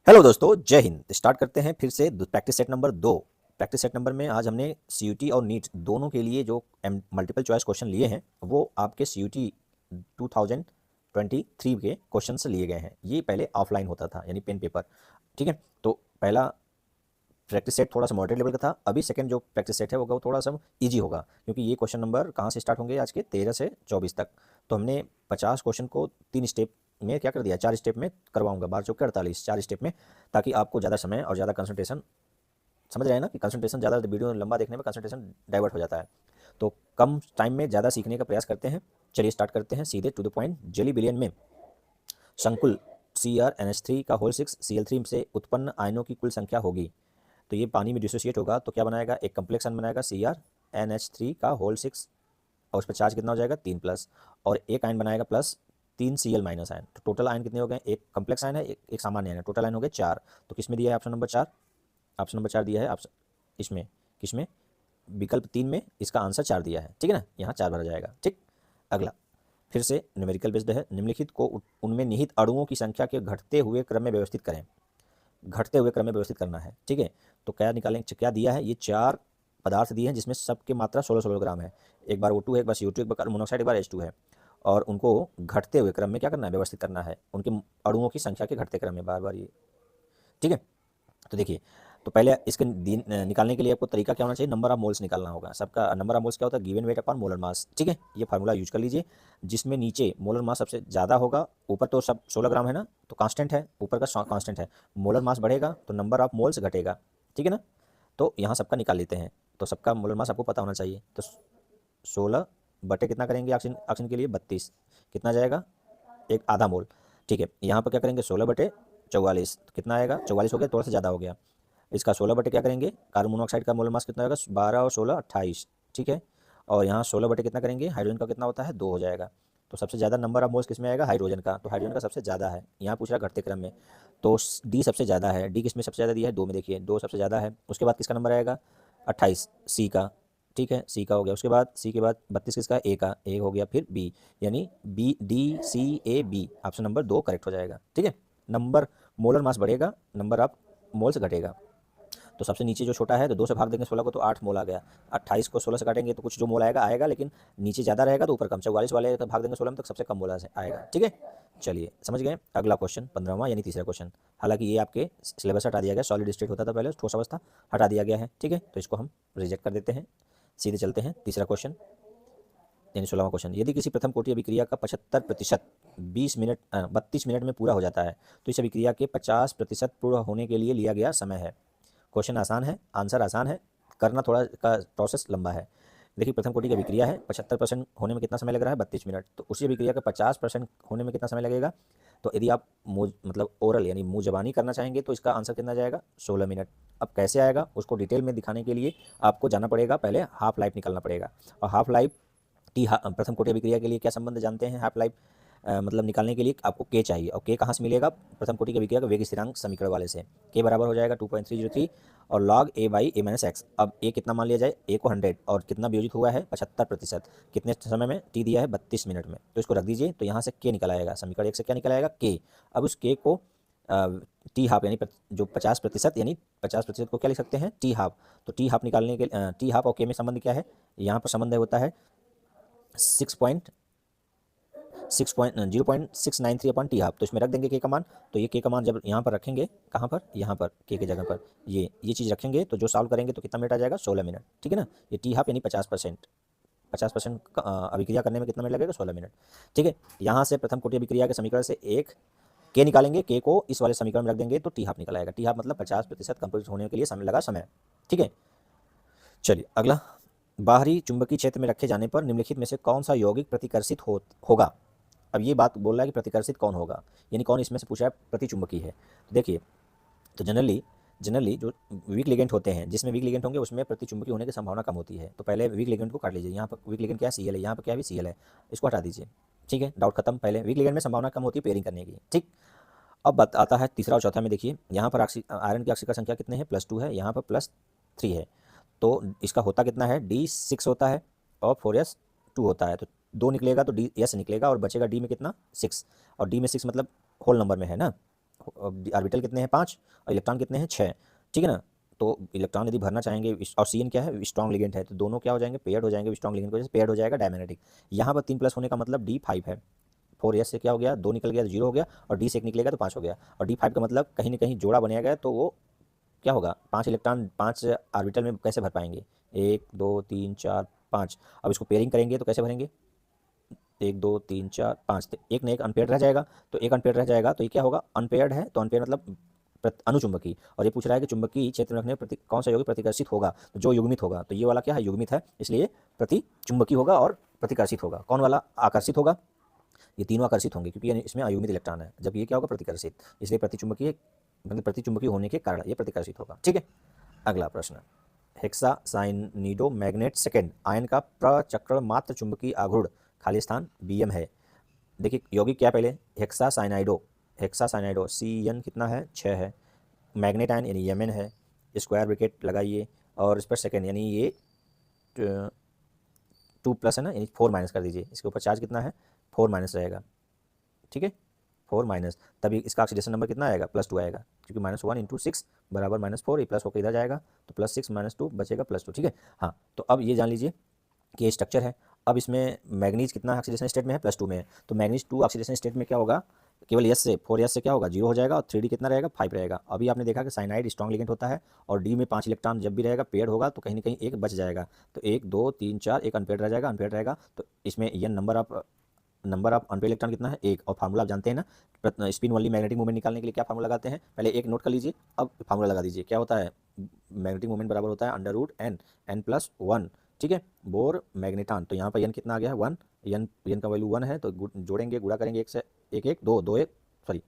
Hello दोस्तों, जय Hind. Start करते हैं फिर से practice set number 2। Practice set number में आज हमने सीयूटी और नीट दोनों के लिए जो मल्टीपल चॉइस क्वेश्चन लिए हैं वो आपके सीयूटी 2023 के क्वेश्चन से लिए गए हैं। ये पहले ऑफलाइन होता था यानी पेन पेपर, ठीक है। तो पहला प्रैक्टिस सेट थोड़ा सा मॉडरेट लेवल का था। अभी सेकंड जो प्रैक्टिस सेट है वो थोड़ा सा इजी होगा, क्योंकि ये क्वेश्चन नंबर कहाँ से स्टार्ट होंगे, आज के 13 से 24 तक। तो हमने 50 क्वेश्चन को 3 स्टेप में क्या कर दिया, 4 स्टेप में करवाऊंगा, 12 चौके 48, 4 स्टेप में, ताकि आपको ज़्यादा समय और ज़्यादा कंसंट्रेशन, समझ रहे हैं ना कि कंसंट्रेशन ज़्यादा, वीडियो लंबा देखने में कंसंट्रेशन डाइवर्ट हो जाता है। तो कम टाइम में ज़्यादा सीखने का प्रयास करते हैं। चलिए स्टार्ट करते हैं सीधे टू द पॉइंट। जेली बिलियन में संकुल CrNH3 का होल 6 Cl3 से उत्पन्न आयनों की कुल संख्या होगी। तो ये पानी में डिसोसिएट होगा तो क्या बनाएगा, एक कम्प्लेक्स आयन बनाएगा CrNH3 का होल 6, और उस पर चार्ज कितना हो जाएगा 3 प्लस, और एक आयन बनाएगा प्लस 3 Cl माइनस आयन। तो टोटल आयन कितने हो गए, एक कम्प्लेक्स आयन है, एक सामान्य आयन है, टोटल आयन हो गए 4। तो किस में दिया है ऑप्शन नंबर 4, ऑप्शन नंबर 4 दिया है ऑप्शन इसमें, किसमें, विकल्प 3 में इसका आंसर 4 दिया है, ठीक है ना। यहाँ 4 भरा जाएगा, ठीक। अगला फिर से न्यूमेरिकल बेस्ड है। निम्नलिखित को उनमें निहित अणुओं की संख्या के घटते हुए क्रम में व्यवस्थित करें। घटते हुए क्रम में व्यवस्थित करना है, ठीक है। तो क्या निकालेंगे, क्या दिया है, ये 4 पदार्थ दिए हैं जिसमें सबकी मात्रा 16-16 ग्राम है। एक बार O2 है, एक बार CO2, एक बार कार्बन मोनोऑक्साइड, एक बार H2 है। और उनको घटते हुए क्रम में क्या करना है, व्यवस्थित करना है, उनके अणुओं की संख्या के घटते क्रम में, बार बार ये, ठीक है। तो देखिए, तो पहले इसके निकालने के लिए आपको तरीका क्या होना चाहिए, नंबर ऑफ मोल्स निकालना होगा। सबका नंबर ऑफ मोल्स क्या होता है, given weight upon molar mass, ठीक है। ये फार्मूला यूज कर लीजिए, जिसमें नीचे मोलर मास सबसे ज़्यादा होगा। ऊपर तो सब 16 ग्राम है ना, तो कांस्टेंट है, ऊपर का कांस्टेंट है। मोलर मास बढ़ेगा तो नंबर ऑफ मोल्स घटेगा, ठीक है ना। तो यहाँ सबका निकाल लेते हैं। तो सबका मोलर मास आपको पता होना चाहिए। तो 16 बटे कितना करेंगे, ऑक्सीजन ऑक्सीजन के लिए 32, कितना जाएगा, एक आधा मोल, ठीक है। यहाँ पर क्या करेंगे, 16 बटे 44, तो कितना आएगा, 44 हो गया, थोड़ा सा ज़्यादा हो गया। इसका 16 बटे क्या करेंगे, कार्बन मोनोऑक्साइड का मोलर मास कितना होगा, 12 और 16 28, ठीक है। और यहाँ 16 बटे कितना करेंगे, हाइड्रोजन का कितना होता है, 2 हो जाएगा। तो सबसे ज़्यादा नंबर ऑफ मोल्स किस में आएगा, हाइड्रोजन का। तो हाइड्रोजन का सबसे ज़्यादा है, यहाँ पूछ रहा घटते क्रम में। तो डी सबसे ज़्यादा है। डी किस में सबसे ज़्यादा दिया है, 2 में, देखिए 2 सबसे ज़्यादा है। उसके बाद किसका नंबर आएगा, 28, सी का, ठीक है, सी का हो गया। उसके बाद सी के बाद 32 किसका, ए का, ए हो गया। फिर बी, यानी BDCAB, ऑप्शन नंबर 2 करेक्ट हो जाएगा, ठीक है। नंबर मोलर मास बढ़ेगा, नंबर ऑफ मोल्स घटेगा। तो सबसे नीचे जो छोटा है तो 2 से भाग देंगे 16 को तो 8 मोल आ गया। 28 को 16 से काटेंगे तो कुछ जो मोल आएगा आएगा, लेकिन नीचे ज़्यादा रहेगा तो ऊपर कम। 44 वाले तो भाग देंगे 16 में तो सबसे कम मोल आएगा, ठीक है। चलिए समझ गए। अगला क्वेश्चन 15वां यानी तीसरा क्वेश्चन। हालांकि ये आपके सिलेबस हटा दिया गया, सॉलिड स्टेट होता था पहले, ठोस अवस्था हटा दिया गया है, ठीक है। तो इसको हम रिजेक्ट कर देते हैं। सीधे चलते हैं तीसरा क्वेश्चन यानी 16वां क्वेश्चन। यदि किसी प्रथम कोटि अभिक्रिया का 75% 32 मिनट में पूरा हो जाता है तो इस अभिक्रिया के 50% पूरा होने के लिए लिया गया समय है। क्वेश्चन आसान है, आंसर आसान है, करना थोड़ा का प्रोसेस लंबा है। देखिए, प्रथम कोटि की अभिक्रिया है, 75% होने में कितना समय लग रहा है, 32 मिनट। तो उसी अभिक्रिया का 50% होने में कितना समय लगेगा। तो यदि आप मुँह मतलब ओरल यानी मुँह जबानी करना चाहेंगे तो इसका आंसर कितना जाएगा, 16 मिनट। अब कैसे आएगा उसको डिटेल में दिखाने के लिए आपको जाना पड़ेगा, पहले हाफ लाइफ निकालना पड़ेगा। और हाफ लाइफ प्रथम कोटि अभिक्रिया के लिए क्या संबंध जानते हैं, हाफ लाइफ मतलब निकालने के लिए आपको के चाहिए। और के कहाँ से मिलेगा, प्रथम कोटि की अभिक्रिया का वेग स्थिरांक समीकरण वाले से। के बराबर हो जाएगा 2.303 और log a by a minus x. अब ए कितना मान लिया जाए, ए को 100, और कितना वियोजित हुआ है 75%, कितने समय में, टी दिया है 32 मिनट में। तो इसको रख दीजिए, तो यहाँ से के निकल आएगा, समीकरण 1 से क्या निकल आएगा, के। अब उस के को टी हाफ यानी जो 50% यानी 50% को क्या लिख सकते हैं, टी हाफ। तो टी हाफ निकालने के टी हाफ और के में संबंध क्या है, यहाँ पर संबंध होता है 0.693 अपॉन टी हाफ। तो इसमें रख देंगे के का मान। तो ये के का मान जब यहाँ पर रखेंगे, कहाँ पर, यहाँ पर के जगह पर ये चीज़ रखेंगे, तो जो सॉल्व करेंगे तो कितना मिनट आ जाएगा, 16 मिनट, ठीक है ना। ये टी हाफ यानी 50% अभिक्रिया करने में कितना मिनट लगेगा, 16 मिनट, ठीक है। यहाँ से प्रथम कोटि अभिक्रिया के समीकरण से एक के निकालेंगे, के को इस वाले समीकरण में रख देंगे तो टी हाफ निकल आएगा। टी हाफ मतलब 50% कंप्लीट होने के लिए समय लगा समय, ठीक है। चलिए अगला, बाहरी चुंबकीय क्षेत्र में रखे जाने पर निम्नलिखित में से कौन सा यौगिक प्रतिकर्षित होगा। अब ये बात बोल रहा है कि प्रतिकर्षित कौन होगा, यानी कौन इसमें से पूछा है प्रतिचुंबकीय है। तो देखिए, तो जनरली जो वीक लिगेंट होते हैं, जिसमें वीक लिगेंट होंगे उसमें प्रतिचुंबकीय होने की संभावना कम होती है। तो पहले वीक लिगेंट को काट लीजिए। यहाँ पर वीक लिगेंट क्या है, Cl है, यहाँ पर क्या भी Cl है, इसको हटा दीजिए, ठीक है। डाउट खत्म। पहले वीक लिगेंट में संभावना कम होती है पेयरिंग करने की, ठीक। अब बात आता है तीसरा और चौथा में। देखिए यहाँ पर आयरन की ऑक्सीकरण संख्या कितने हैं, +2 है, यहाँ पर +3 है। तो इसका होता कितना है, D6 होता है और 4s2 होता है। तो 2 निकलेगा तो DS निकलेगा और बचेगा डी में कितना, 6। और डी में 6 मतलब होल नंबर में है ना, ऑर्बिटल कितने हैं 5 और इलेक्ट्रॉन कितने हैं 6, ठीक है ना। तो इलेक्ट्रॉन यदि भरना चाहेंगे और Cn क्या है स्ट्रॉन्ग लिगेंड है, तो दोनों क्या हो जाएंगे पेयर्ड हो जाएंगे, स्ट्रॉन्ग लिगेंड की वजह से पेयर्ड हो जाएगा डायमैग्नेटिक। यहाँ पर 3 प्लस होने का मतलब D5 है, 4s से क्या हो गया 2 निकल गया तो 0 हो गया, और D से 1 निकलेगा तो 5 हो गया, और D5 का मतलब कहीं ना कहीं जोड़ा बनेगा, तो वो क्या होगा 5 इलेक्ट्रॉन 5 ऑर्बिटल में कैसे भर पाएंगे 1 2 3 4 5। अब इसको पेयरिंग करेंगे तो कैसे भरेंगे 1 2 3 4 5, तो एक ना एक अनपेयर्ड रह जाएगा, तो एक अनपेयर्ड रह जाएगा तो ये क्या होगा अनपेयर्ड है, तो अनपेयर्ड मतलब अनुचुंबकीय। और ये पूछ रहा है कि चुंबकीय क्षेत्र में रखने पर कौन सा यौगिक प्रतिकर्षित होगा, तो जो युग्मित होगा, तो ये वाला क्या है युग्मित है, इसलिए प्रति चुंबकीय होगा और प्रतिकर्षित होगा। कौन वाला आकर्षित होगा, ये तीनों आकर्षित होंगे क्योंकि इसमें अयुग्मित इलेक्ट्रॉन है, जब ये क्या होगा प्रतिकर्षित, इसलिए प्रतिचुंबकीय मतलब प्रतिचुंबकीय होने के कारण ये प्रतिकर्षित होगा, ठीक है। अगला प्रश्न, हेक्सासाइनिडो मैग्नेट सेकेंड आयन का प्रचक्रण मात्र चुंबकीय आघूर्ण खाली स्थान Bm है। देखिए यौगिक क्या पहले हेक्सासाइनाइडो, हेक्सासाइनाइडो Cn कितना है 6 है, मैग्नेट आयन यानी Mn है, स्क्वायर ब्रैकेट लगाइए, और इस पर सेकेंड यानी ये 2 प्लस है ना, यानी 4 माइनस कर दीजिए, इसके ऊपर चार्ज कितना है 4 माइनस रहेगा, ठीक है 4 माइनस, तभी इसका ऑक्सीडेशन नंबर कितना आएगा +2 आएगा, क्योंकि -1 × 6 बराबर -4, ये प्लस होकर इधर जाएगा तो +6 - 2 बचेगा +2, ठीक है। हाँ तो अब ये जान लीजिए कि ये स्ट्रक्चर है। अब इसमें मैग्नीज कितना ऑक्सीडेशन स्टेट में है +2 में है, तो मैग्नीज 2 ऑक्सीडेशन स्टेट में क्या होगा केवल S से 4s से क्या होगा 0 हो जाएगा, और 3D कितना रहेगा 5 रहेगा। अभी आपने देखा कि साइनाइड स्ट्रॉन्ग लिगेंड होता है, और D में 5 इलेक्ट्रॉन जब भी रहेगा पेड होगा तो कहीं ना कहीं एक बच जाएगा, तो 1 2 3 4 एक अनपेड रह जाएगा, अनपेड रहेगा तो इसमें यह नंबर ऑफ अनपेड इलेक्ट्रॉन कितना है 1, और फार्मूला आप जानते हैं ना स्पिन वाली मैग्नेटिक मूवमेंट निकालने के लिए क्या फार्मूला लगाते हैं, पहले एक नोट कर लीजिए अब फार्मूला लगा दीजिए, क्या होता है मैग्नेटिक मूवमेंट बराबर होता है √n+1, ठीक है बोर मैग्नेटान। तो यहाँ पर n कितना आ गया है 1, n का वैल्यू 1 है, तो जोड़ेंगे गुणा करेंगे 1 से 1 1 2 2 1 सॉरी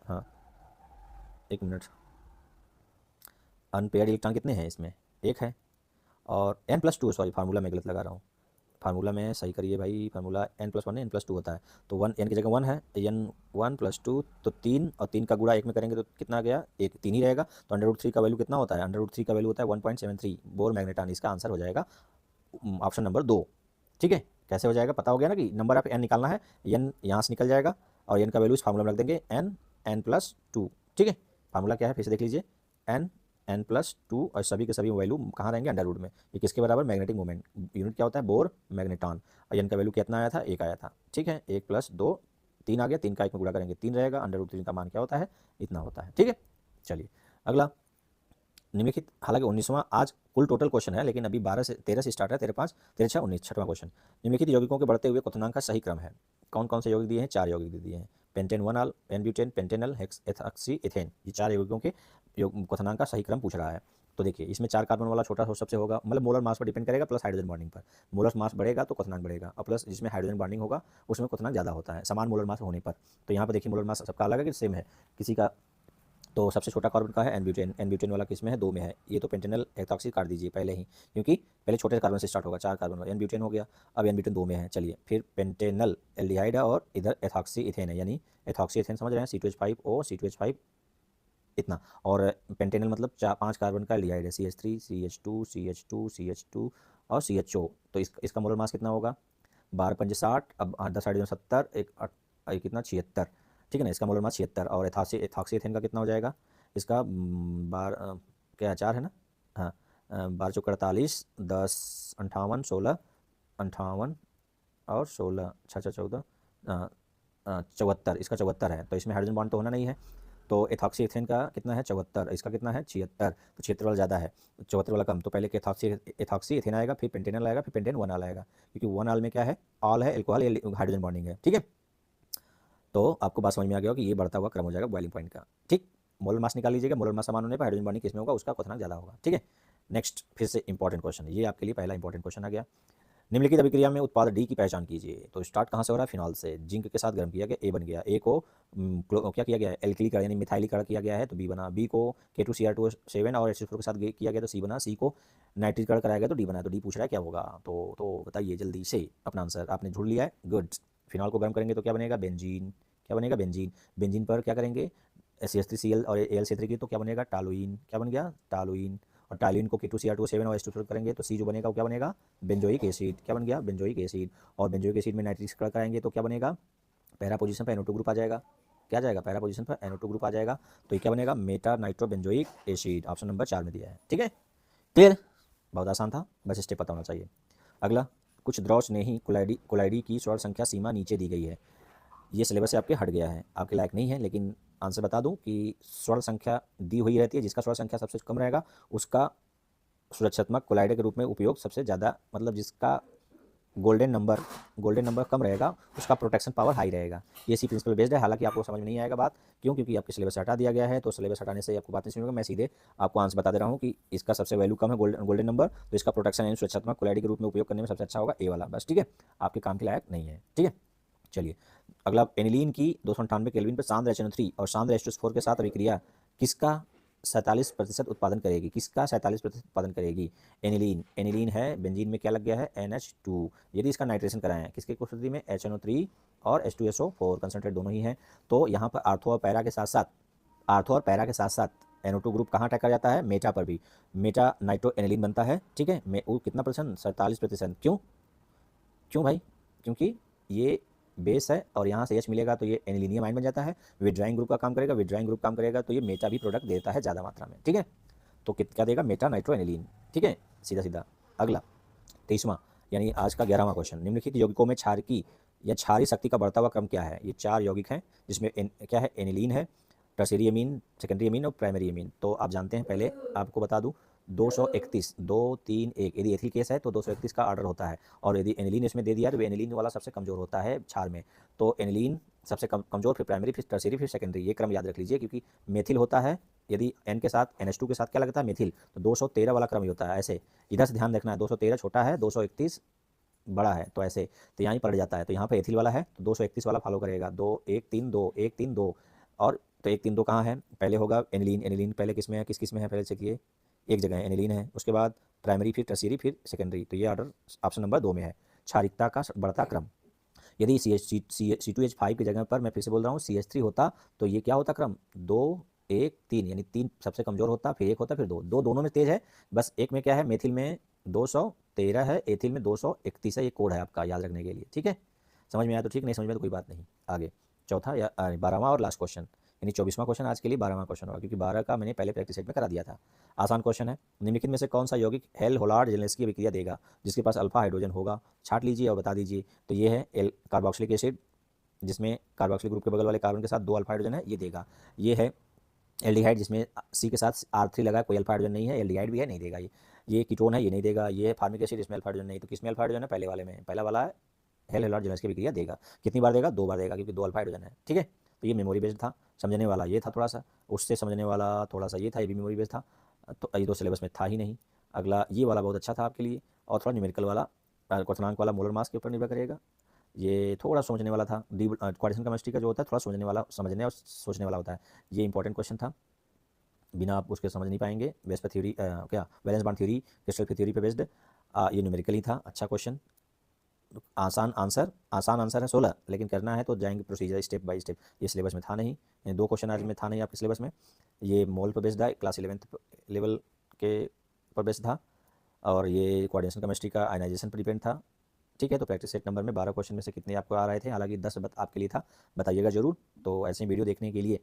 हाँ 1 मिनट, अनपेयर्ड इलेक्ट्रॉन कितने हैं इसमें 1 है, और n+2 सॉरी फार्मूला मैं गलत लगा रहा हूँ, फार्मूला में सही करिए भाई, फार्मूला n+1 है n+2 होता है, तो 1 n की जगह 1 है, n 1+2 तो 3, और 3 का गुणा 1 में करेंगे तो कितना आ गया 1 3 ही रहेगा, तो √3 का वैल्यू कितना होता है √3 का वैल्यू होता है 1.73 बोर मैग्नेटान। इसका आंसर हो जाएगा ऑप्शन नंबर 2, ठीक है। कैसे हो जाएगा पता हो गया ना कि नंबर ऑफ n निकालना है, n यहाँ से निकल जाएगा और n का वैल्यू इस फार्मूला में रख देंगे n+2, ठीक है। फार्मूला क्या है फिर से देख लीजिए n+2, और सभी के सभी वैल्यू कहाँ रहेंगे अंडर रूट में, ये किसके बराबर मैग्नेटिक मोमेंट, यूनिट क्या होता है बोर मैग्नेटॉन, और n का वैल्यू कितना आया था 1 आया था, ठीक है 1 + 2 3 आ गया, 3 का 1 में गुणा करेंगे 3 रहेगा, √3 का मान क्या होता है इतना होता है, ठीक है। चलिए अगला निम्नलिखित, हालांकि 19वां आज कुल टोटल क्वेश्चन है, लेकिन अभी 12 से 13 से स्टार्ट है, 13 5 13 6 19 छठवां क्वेश्चन। निम्नलिखित यौगिकों के बढ़ते हुए क्वथनांक का सही क्रम है, कौन कौन से यौगिक दिए हैं 4 यौगिक दे दिए हैं, pentane 1 N butane pentanal hexaoxy ethane, ये 4 यौगिकों के क्वथनांक का सही क्रम पूछ रहा है। तो देखिए इसमें 4 कार्बन वाला छोटा सबसे होगा, मतलब मोलर मास पर डिपेंड करेगा, प्लस हाइड्रोजन बॉन्डिंग पर, मोलर मास बढ़ेगा तो क्वथनांक बढ़ेगा, और प्लस जिसमें हाइड्रोजन बॉन्डिंग होगा उसमें क्वथनांक ज़्यादा होता है समान मोलर मास होने पर। तो यहाँ पर देखिए मोलर मास सबका अलग है कि सेम है किसी का, तो सबसे छोटा कार्बन का है एन ब्यूटेन वाला किस में है 2 में है, ये तो पेंटेनल हेक्साऑक्सी काट दीजिए पहले ही, क्योंकि पहले छोटे कार्बन से स्टार्ट होगा, 4 कार्बन वाला एन ब्यूटेन हो गया, अब एन ब्यूटेन 2 में है। चलिए फिर पेंटेनल एल्डिहाइड है, और इधर एथॉक्सी इथेन है, यानी एथॉक्सी इथेन समझ रहे हैं C2H5O C2H5 इतना, और पेंटेनल मतलब 5 कार्बन का एल्डिहाइड है CH3 CH2 CH2 CH2 और CHO, तो इसका मोलर मास कितना होगा 12 5 60, अब 10 हाइड्रोजन 70 एक कितना 76, ठीक है ना, इसका मोलर मास 76, और एथॉक्सी एथेन का कितना हो जाएगा इसका क्या 4 है ना, हाँ 12 चौक 48 10 58 16 58 और 16 6 14 74, इसका 74 है, तो इसमें हाइड्रोजन बॉन्ड तो होना नहीं है, तो एथॉक्सी एथेन का कितना है 74, इसका कितना है 76, तो 76 वाला ज़्यादा है, 74 वाला कम, तो पहले एथॉक्सी एथेन आएगा, फिर पेंटेनल आएगा, फिर पेंटेन 1 आल आएगा, क्योंकि 1 आल में क्या है ऑल है एल्कोहल हाइड्रोजन बॉन्डिंग है, ठीक है। तो आपको बात समझ में आ गया कि ये बढ़ता हुआ क्रम हो जाएगा बॉइलिंग पॉइंट का, ठीक। मोलर मास निकाल लीजिएगा, मोलर मास समान होने पर हाइड्रोजन बॉन्डिंग किसमें होगा उसका क्वथनांक ज़्यादा होगा, ठीक है। नेक्स्ट फिर से इंपॉर्टेंट क्वेश्चन, ये आपके लिए पहला इंपॉर्टेंट क्वेश्चन आ गया। निम्नलिखित अभिक्रिया में उत्पाद डी की पहचान कीजिए, तो स्टार्ट कहाँ से हो रहा है फिनॉल से, जिंक के साथ गर्म किया गया ए बन गया, ए को क्या किया गया है एल्किलीकरण यानी मिथाइलीकरण किया गया है तो बी बना, बी को K2Cr2 और H2SO के साथ किया गया तो सी बना, सी को नाइट्रीकरण कराया गया तो डी बना, तो डी पूछ रहा है क्या होगा, तो बताइए जल्दी से अपना आंसर, आपने ढूंढ लिया है गुड। फिनॉल को गर्म करेंगे तो क्या बनेगा बेंजीन, क्या बनेगा बेंजीन, बेंजीन पर क्या करेंगे CH3Cl और AlCl3 की, तो क्या बनेगा टालुइन, क्या बन गया टालुइन, और टालुइन को K2Cr2 और H2SO करेंगे तो सी जो बनेगा वो क्या बनेगा बेंजोइक एसिड, क्या बन गया बेंजोइक एसिड, और बेंजोइक एसिड में नाइट्रिक कराएंगे तो क्या बनेगा पैरा पोजीशन पर NO2 ग्रुप आ जाएगा, क्या जाएगा, पैरा पोजीशन पर NO2 ग्रुप आ जाएगा। तो ये क्या बनेगा, Meta nitrobenzoic acid, option number 4 में दिया है। ठीक है, क्लियर, बहुत आसान था, बस स्टेप पता होना चाहिए। अगला, कुछ द्रव स्नेही कोलाइडी की स्वर्ण संख्या सीमा नीचे दी गई है। ये सिलेबस से आपके हट गया है, आपके लायक नहीं है, लेकिन आंसर बता दूं कि स्वर्ण संख्या दी हुई रहती है, जिसका स्वर्ण संख्या सबसे कम रहेगा उसका सुरक्षात्मक कोलाइडर के रूप में उपयोग सबसे ज़्यादा, मतलब जिसका गोल्डन नंबर कम रहेगा उसका प्रोटेक्शन पावर हाई रहेगा। ये इसी प्रिंसिपल बेस्ड है। हालांकि आपको समझ में नहीं आएगा बात, क्यों, क्योंकि आपके सिलेबस से हटा दिया गया है। तो सिलेबस हटाने से आपको बात नहीं समझेगा, मैं सीधे आपको आंसर बता दे रहा हूँ कि इसका सबसे वैल्यू कम है गोल्डन नंबर, तो इसका प्रोटेक्शन यानी सुरक्षात्मक कोलाइडर के रूप में उपयोग करने में सबसे अच्छा होगा ए वाला, बस। ठीक है, आपके काम के लायक नहीं है। ठीक है, चलिए अगला, एनिलीन की 298 केल्विन पर सांद्र HNO3 और सांद्र H2SO4 के साथ अभिक्रिया किसका 47% उत्पादन करेगी, किसका 47% उत्पादन करेगी। एनिलीन है, बेंजीन में क्या लग गया है, NH2। यदि इसका नाइट्रेशन कराएं किसके उपस्थिति में, HNO3 और H2SO4 कंसनट्रेट दोनों ही हैं, तो यहाँ पर आर्थो और पैरा के साथ साथ NO2 ग्रुप कहाँ अटैक कर जाता है, मेटा पर भी। मेटा नाइट्रो एनिलीन बनता है। ठीक है, वो कितना परसेंट, 47%। क्यों भाई, क्योंकि ये बेस है और यहाँ से H मिलेगा तो ये एनिलीनियम आयन बन जाता है, विड्राइंग ग्रुप का काम करेगा, तो ये मेटा भी प्रोडक्ट देता है ज़्यादा मात्रा में। ठीक है, तो क्या देगा, मेटा नाइट्रो एनिलीन। ठीक है, सीधा। अगला 23वां यानी आज का 11वां क्वेश्चन, निम्नलिखित यौगिकों में क्षारकी या क्षारीय शक्ति का बढ़ता हुआ क्रम क्या है। ये 4 यौगिक हैं जिसमें क्या है, एनिलीन है, टर्शियरी अमीन, सेकेंडरी अमीन और प्राइमरी अमीन। तो आप जानते हैं, पहले आपको बता दूं, 231 2 3 1 यदि एथिल केस है तो 231 का ऑर्डर होता है, और यदि एनिलीन इसमें दे दिया तो एनिलीन वाला सबसे कमजोर होता है क्षार में। तो एनिलीन सबसे कमजोर, फिर प्राइमरी, फिर टर्शियरी, फिर सेकेंडरी। ये क्रम याद रख लीजिए, क्योंकि मेथिल होता है, यदि N के साथ NH2 के साथ क्या लगता है, मेथिल, तो 213 वाला क्रम ही होता है। ऐसे इधर से ध्यान रखना है, 213 छोटा है, 231 बड़ा है, तो ऐसे तो यहाँ ही पड़ जाता है। तो यहाँ पे एथिल वाला है तो 231 वाला फॉलो करेगा, 2 1 3 2 1 3 2, और तो 1 3 2 कहाँ है, पहले होगा एनिलीन पहले किस में है, किस में है, पहले चेकिए, एक जगह है एनिलीन है, उसके बाद प्राइमरी, फिर टर्शियरी, फिर सेकेंडरी। तो ये ऑर्डर ऑप्शन नंबर 2 में है, क्षारिकता का बढ़ता क्रम। यदि C2H5 की जगह पर, मैं फिर से बोल रहा हूँ, CH3 होता तो ये क्या होता क्रम, 2 1 3, यानी 3 सबसे कमजोर होता, फिर 1 होता, फिर 2 दोनों में तेज है। बस एक में क्या है, मेथिल में 213 है, एथिल में 231 है। ये कोड है आपका याद रखने के लिए। ठीक है, समझ में आया तो ठीक, नहीं समझ में तो कोई बात नहीं। आगे चौथा या 12वां और लास्ट क्वेश्चन, यानी 24वां क्वेश्चन आज के लिए 12वां क्वेश्चन होगा, क्योंकि 12 का मैंने पहले प्रैक्टिस सेट में करा दिया था। आसान क्वेश्चन है, निम्नलिखित में से कौन सा यौगिक हेल होलार्ड जेलेंस्की अभिक्रिया देगा जिसके पास अल्फा हाइड्रोजन होगा, छाट लीजिए और बता दीजिए। तो ये है कार्बोक्सिलिक एसिड, जिसमें कार्बोक्सिलिक ग्रुप के बगल वाले कार्बन के साथ 2 अल्फा हाइड्रोजन है, ये देगा। ये है एल्डिहाइड, जिसमें C के साथ R3 लगा, कोई अल्फा हाइड्रोजन नहीं है, एल्डिहाइड भी है, नहीं देगा। ये कीटोन है, ये नहीं देगा। ये है फार्मिक एसिड, इसमें अल्फा हाइड्रोजन नहीं, तो किसमें अल्फा हाइड्रोजन है, पहले वाले में, पहला वाला है हेल होलार्ड जेलेंस्की अभिक्रिया देगा। कितनी बार देगा, 2 बार देगा, क्योंकि 2 अल्फा हाइड्रोजन है। ठीक है, तो ये मेमोरी बेस्ड था, समझने वाला ये था थोड़ा सा, उससे समझने वाला थोड़ा सा ये था, ये भी मेमोरी बेस्ड था, तो ये तो सिलेबस में था ही नहीं। अगला ये वाला बहुत अच्छा था आपके लिए, और थोड़ा न्यूमेरिकल वाला, क्वथनांक वाला मोलर मास के ऊपर निर्भर करेगा। ये थोड़ा सोचने वाला था, क्वाड्रेशन केमिस्ट्री का जो होता है थोड़ा समझने और सोचने वाला होता है। ये इंपॉर्टेंट क्वेश्चन था, बिना आप उसके समझ नहीं पाएंगे। वेस्पर थ्योरी क्या वैलेंस बॉन्ड थ्योरी, क्रिस्टल की थ्योरी पे बेस्ड, ये न्यूमेरिकल ही था। अच्छा क्वेश्चन, आसान आंसर है 16, लेकिन करना है तो जाएंगे प्रोसीजर स्टेप बाय स्टेप। ये सिलेबस में था नहीं, 2 क्वेश्चन आज में था नहीं आपके सिलेबस में। ये मोल पर बेस्ड है, क्लास 11th लेवल के पर बेस्ड था, और ये कोऑर्डिनेशन केमिस्ट्री का आयनाइजेशन पर डिपेंड था। ठीक है, तो प्रैक्टिस सेट नंबर में 12 क्वेश्चन में से कितने आपको आ रहे थे, हालांकि 10 आपके लिए था, बताइएगा जरूर। तो ऐसे वीडियो देखने के लिए ...